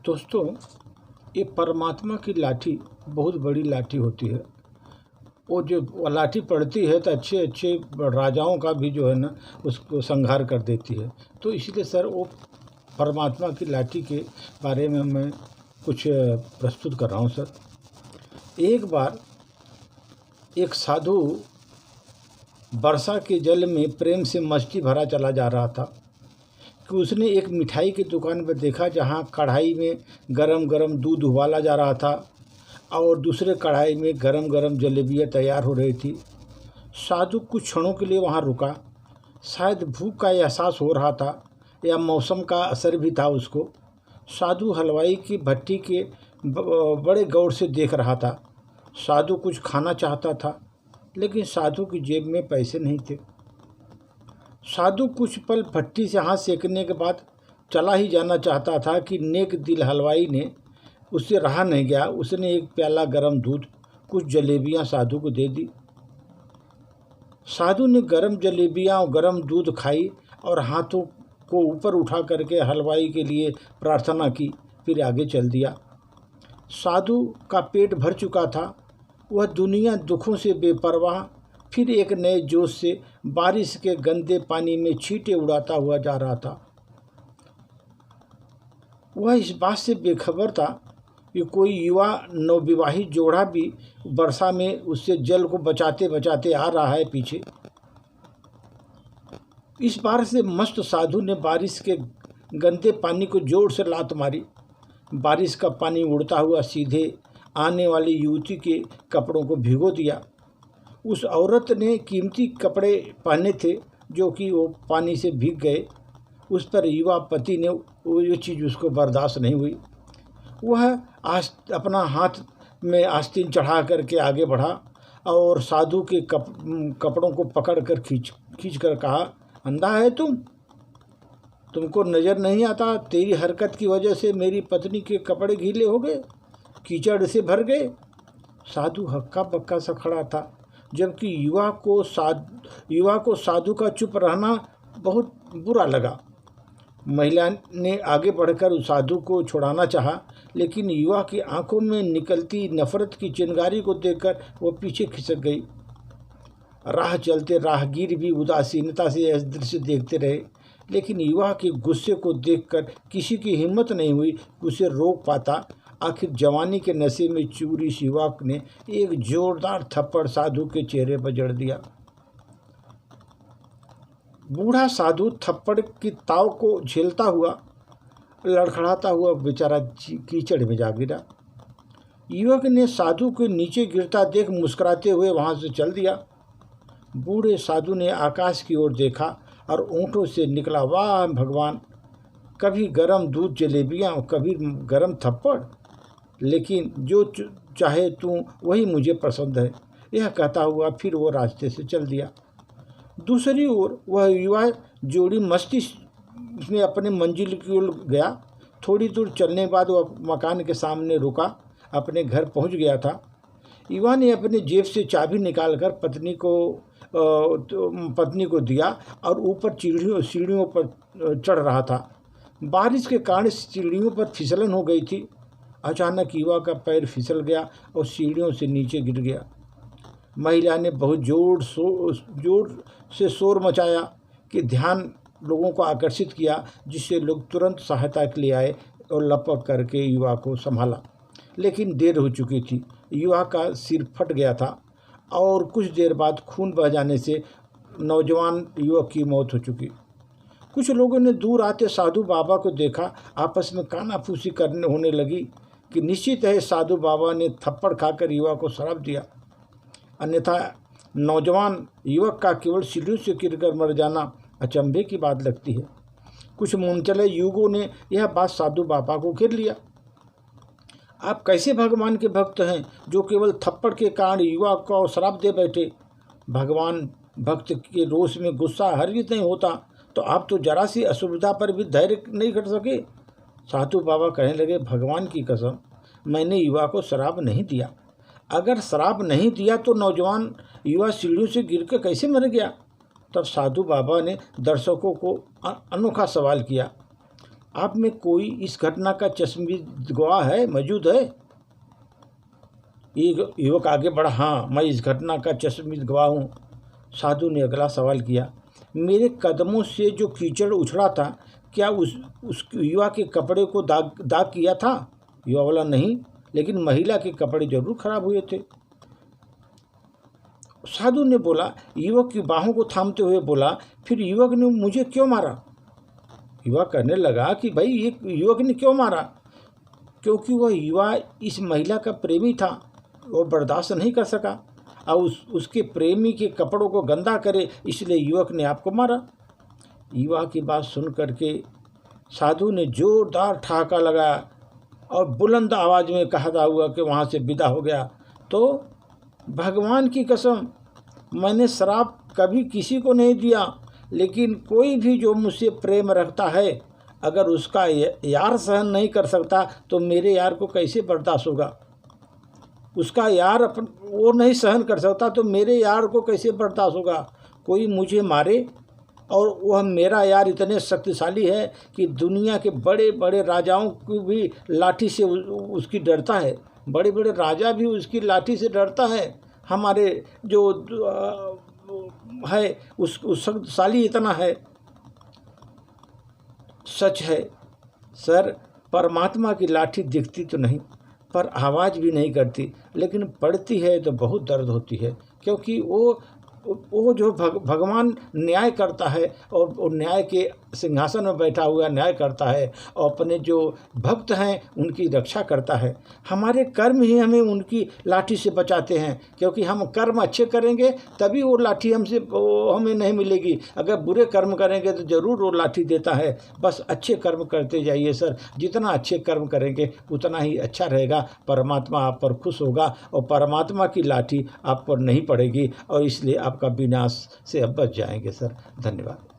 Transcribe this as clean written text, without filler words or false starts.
दोस्तों, ये परमात्मा की लाठी बहुत बड़ी लाठी होती है। वो जो लाठी पड़ती है तो अच्छे अच्छे राजाओं का भी जो है ना उसको संहार कर देती है। तो इसलिए सर वो परमात्मा की लाठी के बारे में मैं कुछ प्रस्तुत कर रहा हूँ सर। एक बार एक साधु वर्षा के जल में प्रेम से मस्ती भरा चला जा रहा था कि उसने एक मिठाई की दुकान पर देखा जहाँ कढ़ाई में गरम गरम दूध उबाला जा रहा था और दूसरे कढ़ाई में गरम गरम जलेबियाँ तैयार हो रही थी। साधु कुछ क्षणों के लिए वहाँ रुका। शायद भूख का एहसास हो रहा था या मौसम का असर भी था उसको। साधु हलवाई की भट्टी के बड़े गौर से देख रहा था। साधु कुछ खाना चाहता था, लेकिन साधु की जेब में पैसे नहीं थे। साधु कुछ पल भट्टी से हाथ सेकने के बाद चला ही जाना चाहता था कि नेक दिल हलवाई ने उससे रहा नहीं गया। उसने एक प्याला गरम दूध, कुछ जलेबियां साधु को दे दी। साधु ने गरम जलेबियां और गरम दूध खाई और हाथों को ऊपर उठा करके हलवाई के लिए प्रार्थना की, फिर आगे चल दिया। साधु का पेट भर चुका था। वह दुनिया दुखों से बेपरवाह फिर एक नए जोश से बारिश के गंदे पानी में छींटे उड़ाता हुआ जा रहा था। वह इस बात से बेखबर था कि कोई युवा नवविवाहित जोड़ा भी वर्षा में उससे जल को बचाते बचाते आ रहा है पीछे। इस बार से मस्त साधु ने बारिश के गंदे पानी को जोर से लात मारी। बारिश का पानी उड़ता हुआ सीधे आने वाली युवती के कपड़ों को भिगो दिया। उस औरत ने कीमती कपड़े पहने थे जो कि वो पानी से भीग गए। उस पर युवा पति ने वो चीज़ उसको बर्दाश्त नहीं हुई। वह अपना हाथ में आस्तीन चढ़ा करके आगे बढ़ा और साधु के कपड़ों को पकड़ कर खींच कर कहा, अंधा है तुमको नज़र नहीं आता? तेरी हरकत की वजह से मेरी पत्नी के कपड़े गीले हो गए, कीचड़ से भर गए। साधु हक्का बक्का सा खड़ा था, जबकि युवा को साधु का चुप रहना बहुत बुरा लगा। महिला ने आगे बढ़कर उस साधु को छुड़ाना चाहा, लेकिन युवा की आंखों में निकलती नफरत की चिंगारी को देखकर वो पीछे खिसक गई। राह चलते राहगीर भी उदासीनता से यह दृश्य देखते रहे, लेकिन युवा के गुस्से को देखकर किसी की हिम्मत नहीं हुई कि उसे रोक पाता। आखिर जवानी के नशे में चूर इस युवक ने एक जोरदार थप्पड़ साधु के चेहरे पर जड़ दिया। बूढ़ा साधु थप्पड़ की ताव को झेलता हुआ लड़खड़ाता हुआ बेचारा कीचड़ में जा गिरा। युवक ने साधु को नीचे गिरता देख मुस्कुराते हुए वहां से चल दिया। बूढ़े साधु ने आकाश की ओर देखा और ऊँटों से निकला, वाह भगवान, कभी गरम दूध जलेबियाँ और कभी गरम थप्पड़, लेकिन जो चाहे तू वही मुझे पसंद है। यह कहता हुआ फिर वो रास्ते से चल दिया। दूसरी ओर वह युवा जोड़ी मस्ती में अपने मंजिल की ओर गया। थोड़ी दूर चलने के बाद वह मकान के सामने रुका, अपने घर पहुंच गया था। युवा ने अपने जेब से चाबी निकालकर पत्नी को दिया और ऊपर सीढ़ियों पर चढ़ रहा था। बारिश के कारण सीढ़ियों पर फिसलन हो गई थी। अचानक युवा का पैर फिसल गया और सीढ़ियों से नीचे गिर गया। महिला ने बहुत जोर से शोर मचाया कि ध्यान लोगों को आकर्षित किया, जिससे लोग तुरंत सहायता के लिए आए और लपक करके युवा को संभाला, लेकिन देर हो चुकी थी। युवा का सिर फट गया था और कुछ देर बाद खून बह जाने से नौजवान युवक की मौत हो चुकी। कुछ लोगों ने दूर आते साधु बाबा को देखा। आपस में कानाफूसी होने लगी कि निश्चित है साधु बाबा ने थप्पड़ खाकर युवा को श्राप दिया, अन्यथा नौजवान युवक का केवल सीढ़ियों से गिरकर मर जाना अचंभे की बात लगती है। कुछ मनचले युगों ने यह बात साधु बाबा को घेर लिया। आप कैसे भगवान के भक्त हैं जो केवल थप्पड़ के कारण युवा को श्राप दे बैठे? भगवान भक्त के रोष में गुस्सा हरगिज नहीं होता, तो आप तो जरा सी असुविधा पर भी धैर्य नहीं कर सके। साधु बाबा कहने लगे, भगवान की कसम, मैंने युवा को श्राप नहीं दिया। अगर श्राप नहीं दिया तो नौजवान युवा सीढ़ियों से गिरकर कैसे मर गया? तब साधु बाबा ने दर्शकों को अनोखा सवाल किया, आप में कोई इस घटना का चश्मदीद गवाह है, मौजूद है? युवक आगे बढ़ा, हाँ, मैं इस घटना का चश्मदीद गवाह हूँ। साधु ने अगला सवाल किया, मेरे कदमों से जो कीचड़ उछड़ा था, क्या उस युवा के कपड़े को दाग किया था? युवा बोला, नहीं, लेकिन महिला के कपड़े जरूर खराब हुए थे। साधु ने बोला, युवक की बाहों को थामते हुए बोला, फिर युवक ने मुझे क्यों मारा? युवा कहने लगा कि भाई ये युवक ने क्यों मारा? क्योंकि वह युवा इस महिला का प्रेमी था, वो बर्दाश्त नहीं कर सका और उसके प्रेमी के कपड़ों को गंदा करे, इसलिए युवक ने आपको मारा। युवा की बात सुन करके साधु ने जोरदार ठहाका लगाया और बुलंद आवाज़ में कहता हुआ कि वहाँ से विदा हो गया। तो भगवान की कसम, मैंने श्राप कभी किसी को नहीं दिया, लेकिन कोई भी जो मुझसे प्रेम रखता है, अगर उसका यार सहन नहीं कर सकता तो मेरे यार को कैसे बर्दाश्त होगा? उसका यार वो नहीं सहन कर सकता तो मेरे यार को कैसे बर्दाश्त होगा? कोई मुझे मारे और वह मेरा यार इतने शक्तिशाली है कि दुनिया के बड़े बड़े राजाओं की भी लाठी से उसकी डरता है, बड़े बड़े राजा भी उसकी लाठी से डरता है। हमारे जो है उस शक्तिशाली इतना है। सच है सर, परमात्मा की लाठी दिखती तो नहीं, पर आवाज़ भी नहीं करती, लेकिन पड़ती है तो बहुत दर्द होती है, क्योंकि वो जो भगवान न्याय करता है और न्याय के सिंहासन में बैठा हुआ न्याय करता है और अपने जो भक्त हैं उनकी रक्षा करता है। हमारे कर्म ही हमें उनकी लाठी से बचाते हैं, क्योंकि हम कर्म अच्छे करेंगे तभी वो लाठी हमें नहीं मिलेगी। अगर बुरे कर्म करेंगे तो ज़रूर वो लाठी देता है। बस अच्छे कर्म करते जाइए सर, जितना अच्छे कर्म करेंगे उतना ही अच्छा रहेगा। परमात्मा आप पर खुश होगा और परमात्मा की लाठी आप पर नहीं पड़ेगी और इसलिए आपका विनाश से अब बच जाएंगे सर। धन्यवाद।